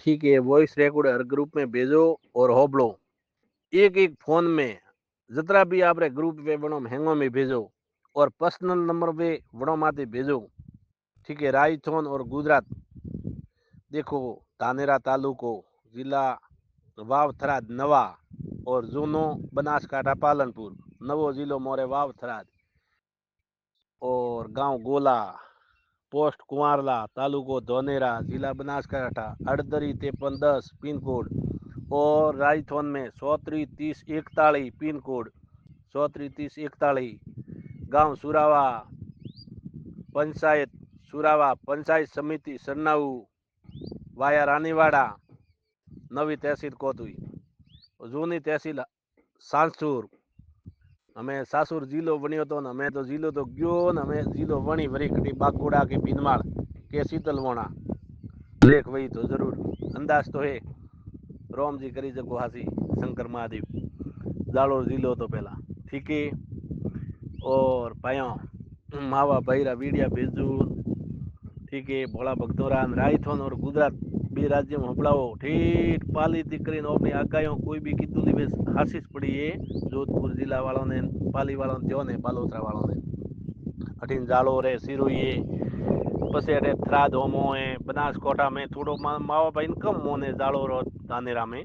ठीक है, voice record हर group में भेजो और होबलो एक एक फोन में जितना भी आपरे ग्रुप पे बनो हैंगो में भेजो और पर्सनल नंबर पे बड़ो माते भेजो। ठीक है, रायथोन और गुजरात देखो धानेरा तालुको जिला वावथराद नवा और जूनो बनासकांठा पालनपुर नवो जिलो मोरे वावथराद और गांव गोला पोस्ट कुंवारला तालुको धोनेरा जिला बनासकांठा 38-53-10 पिन कोड और राजथोन में 133-30-41 पिन कोड 133-30-41 गांव सुरावा पंचायत सुरावा पंचायत समिति सरनाऊ वाया रानीवाड़ा नवी तहसील कोतुई जूनी तहसील सांसूर हमें सासुर जिलो बनियो तो हमें तो जिलो तो गयो न हमें जिलो बनी वरी कटी बागोड़ा के भीनमाल के शीतलवोना देख वही तो जरूर अंदाज तो है रोम जी करी जको हासी शंकर महादेव जालोर जिलो तो पहला ठीक है और पायो मावा भैरा वीडिया भेजू ठीक है भोला भक्तोरा रायथोन और गुजरात बे राज्य में हपड़ाओ ठीक पाली दिकरी अपनी आगायों कोई भी कीधुली बेस हासिस पड़ी है जोधपुर जिला वालों ने पाली वालों ने जो ने बालोतरा वालों ने अठीन जालो रे सिरोई पसे अटे थराद होमो है बनासकोटा में थोड़ो मावा भाई कम मोने जालो रो धानेरा में